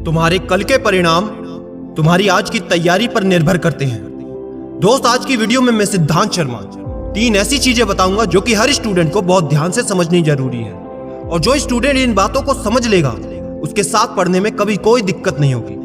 तुम्हारे कल के परिणाम तुम्हारी आज की तैयारी पर निर्भर करते हैं। दोस्त, आज की वीडियो में मैं सिद्धांत शर्मा 3 ऐसी चीजें बताऊंगा जो कि हर स्टूडेंट को बहुत ध्यान से समझनी जरूरी है, और जो स्टूडेंट इन बातों को समझ लेगा उसके साथ पढ़ने में कभी कोई दिक्कत नहीं होगी।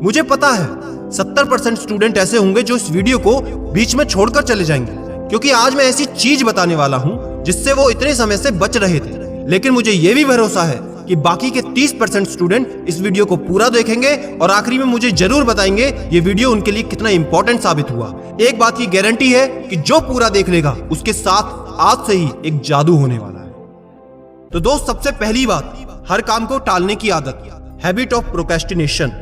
मुझे पता है 70% स्टूडेंट ऐसे होंगे जो इस वीडियो को बीच में छोड़कर चले जाएंगे, क्योंकि आज मैं ऐसी चीज बताने वाला हूं जिससे वो इतने समय से बच रहे थे। लेकिन मुझे यह भी भरोसा है कि बाकी के 30% स्टूडेंट इस वीडियो को पूरा देखेंगे और आखिरी में मुझे जरूर बताएंगे ये वीडियो उनके लिए कितना इंपॉर्टेंट साबित हुआ। एक बात की गारंटी है कि जो पूरा देख लेगा उसके साथ आज से ही एक जादू होने वाला है। तो दोस्त, सबसे पहली बात, हर काम को टालने की आदत, हैबिट ऑफ प्रोक्रेस्टिनेशन।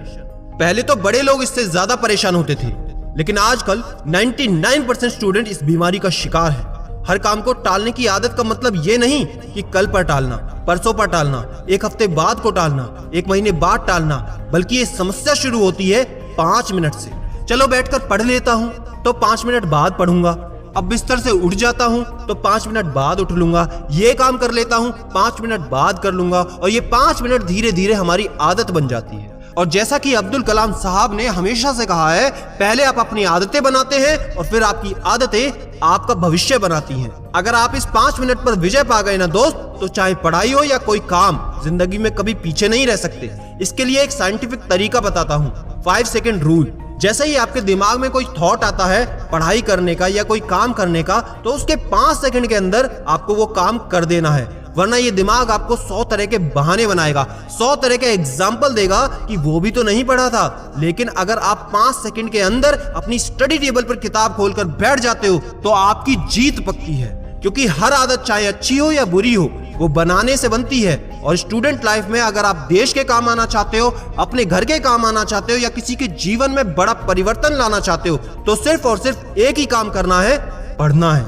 पहले तो बड़े लोग इससे ज्यादा परेशान होते थे, लेकिन आजकल 99% स्टूडेंट इस बीमारी का शिकार है। हर काम को टालने की आदत का मतलब ये नहीं कि कल पर टालना, परसों पर टालना, एक हफ्ते बाद को टालना, एक महीने बाद टालना, बल्कि ये समस्या शुरू होती है 5 मिनट से। चलो बैठकर पढ़ लेता हूँ तो 5 मिनट बाद पढ़ूंगा, अब बिस्तर से उठ जाता हूँ तो 5 मिनट बाद उठ लूंगा, ये काम कर लेता हूँ 5 मिनट बाद कर लूंगा, और ये 5 मिनट धीरे धीरे हमारी आदत बन जाती है। और जैसा कि अब्दुल कलाम साहब ने हमेशा से कहा है, पहले आप अपनी आदतें बनाते हैं और फिर आपकी आदतें आपका भविष्य बनाती हैं। अगर आप इस 5 मिनट पर विजय पा गए ना दोस्त, तो चाहे पढ़ाई हो या कोई काम, जिंदगी में कभी पीछे नहीं रह सकते। इसके लिए एक साइंटिफिक तरीका बताता हूँ, 5 सेकंड रूल। जैसे ही आपके दिमाग में कोई थॉट आता है पढ़ाई करने का या कोई काम करने का, तो उसके 5 सेकंड के अंदर आपको वो काम कर देना है, वरना ये दिमाग आपको 100 तरह के बहाने बनाएगा, 100 तरह के एग्जाम्पल देगा कि वो भी तो नहीं पढ़ा था। लेकिन अगर आप 5 सेकंड के अंदर अपनी स्टडी टेबल पर किताब खोलकर बैठ जाते हो तो आपकी जीत पक्की है, क्योंकि हर आदत चाहे अच्छी हो या बुरी हो, वो बनाने से बनती है। और स्टूडेंट लाइफ में अगर आप देश के काम आना चाहते हो, अपने घर के काम आना चाहते हो, या किसी के जीवन में बड़ा परिवर्तन लाना चाहते हो, तो सिर्फ और सिर्फ एक ही काम करना है, पढ़ना है।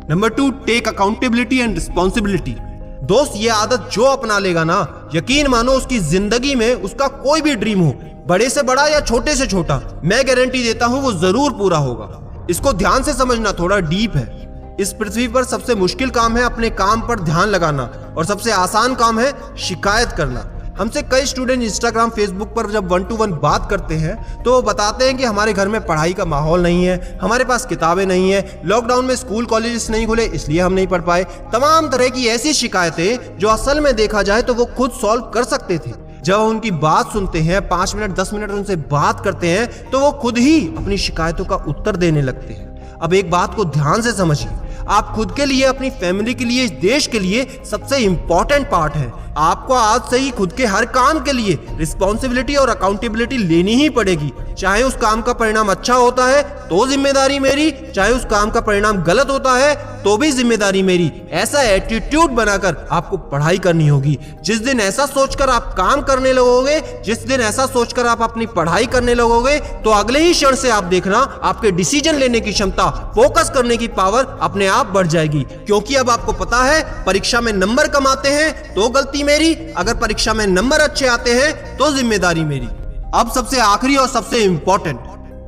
Number 2, take accountability and responsibility. दोस्त, ये आदत जो अपना लेगा ना, यकीन मानो उसकी जिंदगी में उसका कोई भी ड्रीम हो, बड़े से बड़ा या छोटे से छोटा, मैं गारंटी देता हूं वो जरूर पूरा होगा। इसको ध्यान से समझना, थोड़ा डीप है। इस पृथ्वी पर सबसे मुश्किल काम है अपने काम पर ध्यान लगाना, और सबसे आसान काम है शिकायत करना। हमसे कई स्टूडेंट इंस्टाग्राम, फेसबुक पर जब 1 to 1 बात करते हैं तो वो बताते हैं कि हमारे घर में पढ़ाई का माहौल नहीं है, हमारे पास किताबें नहीं है, लॉकडाउन में स्कूल कॉलेजेस नहीं खुले इसलिए हम नहीं पढ़ पाए। तमाम तरह की ऐसी शिकायतें जो असल में देखा जाए तो वो खुद सॉल्व कर सकते थे। जब उनकी बात सुनते हैं, 5 मिनट 10 मिनट उनसे बात करते हैं, तो वो खुद ही अपनी शिकायतों का उत्तर देने लगते हैं। अब एक बात को ध्यान से समझिए, आप खुद के लिए, अपनी फैमिली के लिए, इस देश के लिए सबसे इंपॉर्टेंट पार्ट है। आपको आज से ही खुद के हर काम के लिए रिस्पॉन्सिबिलिटी और अकाउंटेबिलिटी लेनी ही पड़ेगी। चाहे उस काम का परिणाम अच्छा होता है तो जिम्मेदारी मेरी, चाहे उस काम का परिणाम गलत होता है तो भी जिम्मेदारी मेरी। ऐसा एटीट्यूड बनाकर आपको पढ़ाई करनी होगी। जिस दिन ऐसा सोचकर आप काम करने लगोगे, जिस दिन ऐसा सोचकर आप अपनी पढ़ाई करने लगोगे, तो अगले ही क्षण से आप देखना आपके डिसीजन लेने की क्षमता, फोकस करने की पावर अपने आप बढ़ जाएगी। क्योंकि अब आपको पता है, परीक्षा में नंबर कम आते हैं तो गलती मेरी, अगर परीक्षा में नंबर अच्छे आते हैं तो जिम्मेदारी मेरी। अब सबसे आखिरी और सबसे important,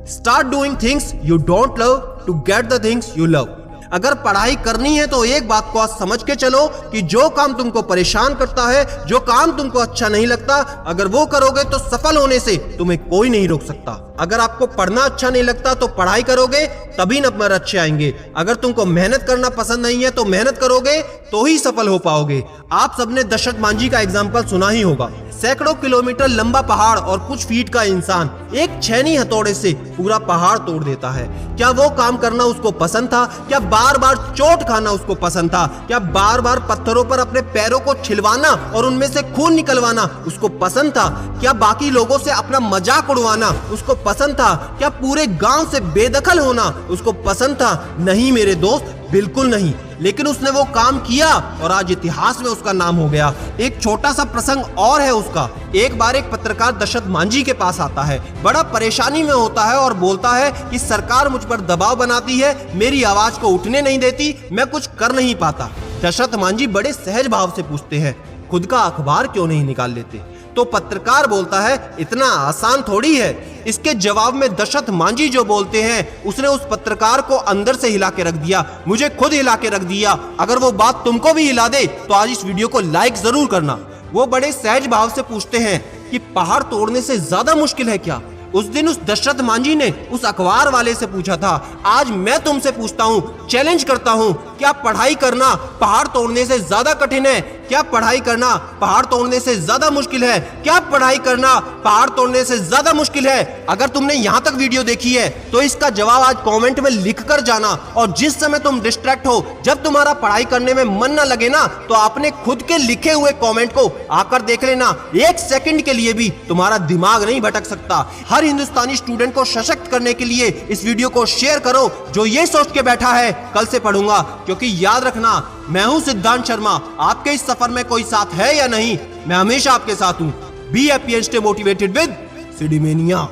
start doing things you don't love to get the things you love. अगर पढ़ाई करनी है तो एक बात को आज समझ के चलो कि जो काम तुमको परेशान करता है, जो काम तुमको अच्छा नहीं लगता, अगर वो करोगे तो सफल होने से तुम्हें कोई नहीं रोक सकता। अगर आपको पढ़ना अच्छा नहीं लगता तो पढ़ाई करोगे तभी नंबर अच्छे आएंगे। अगर तुमको मेहनत करना पसंद नहीं है तो मेहनत करोगे तो ही सफल हो पाओगे। आप सबने दशरथ मांझी का एग्जाम्पल सुना ही होगा। सैकड़ों किलोमीटर लंबा पहाड़ और कुछ फीट का इंसान एक छेनी हथौड़े से पूरा पहाड़ तोड़ देता है। क्या वो काम करना उसको पसंद था? क्या बार बार चोट खाना उसको पसंद था? क्या बार बार पत्थरों पर अपने पैरों को छिलवाना और उनमें से खून निकलवाना उसको पसंद था? क्या बाकी लोगों से अपना मजाक उड़वाना उसको पसंद था? क्या पूरे गांव से बेदखल होना उसको पसंद था? नहीं मेरे दोस्त, बिल्कुल नहीं। लेकिन उसने वो काम किया और आज इतिहास में उसका नाम हो गया। एक छोटा सा प्रसंग और है उसका। एक बार एक पत्रकार दशरथ मांझी के पास आता है, बड़ा परेशानी में होता है और बोलता है कि सरकार मुझ पर दबाव बनाती है, मेरी आवाज को उठने नहीं देती, मैं कुछ कर नहीं पाता। दशरथ मांझी बड़े सहज भाव से पूछते हैं, खुद का अखबार क्यों नहीं निकाल लेते? तो पत्रकार बोलता है, इतना आसान थोड़ी है। इसके जवाब में दशरथ मांझी जो बोलते हैं, उसने उस पत्रकार को अंदर से हिला के रख दिया, मुझे खुद हिला के रख दिया। अगर वो बात तुमको भी हिला दे तो आज इस वीडियो को लाइक जरूर करना। वो बड़े सहज भाव से पूछते हैं, कि पहाड़ तोड़ने से ज्यादा मुश्किल है क्या? उस दिन उस दशरथ मांझी ने उस अखबार वाले से पूछा था। आज मैं तुमसे पूछता हूँ, चैलेंज करता हूँ, क्या पढ़ाई करना पहाड़ तोड़ने से ज्यादा कठिन है? क्या पढ़ाई करना पहाड़ तोड़ने से ज्यादा मुश्किल है? क्या पढ़ाई करना पहाड़ तोड़ने से ज्यादा मुश्किल है? अगर तुमने यहाँ तक वीडियो देखी है तो इसका जवाब आज कमेंट में लिख कर जाना। और जिस समय तुम डिस्ट्रैक्ट हो, जब तुम्हारा पढ़ाई करने में मन ना लगे ना, तो आपने खुद के लिखे हुए कमेंट को आकर देख लेना। एक सेकंड के लिए भी तुम्हारा दिमाग नहीं भटक सकता। हर हिंदुस्तानी स्टूडेंट को सशक्त करने के लिए इस वीडियो को शेयर करो, जो ये सोच के बैठा है कल से पढ़ूंगा। क्योंकि याद रखना, मैं हूं सिद्धांत शर्मा। आपके इस सफर में कोई साथ है या नहीं, मैं हमेशा आपके साथ हूं। Be happy and stay motivated with सिडीमेनिया।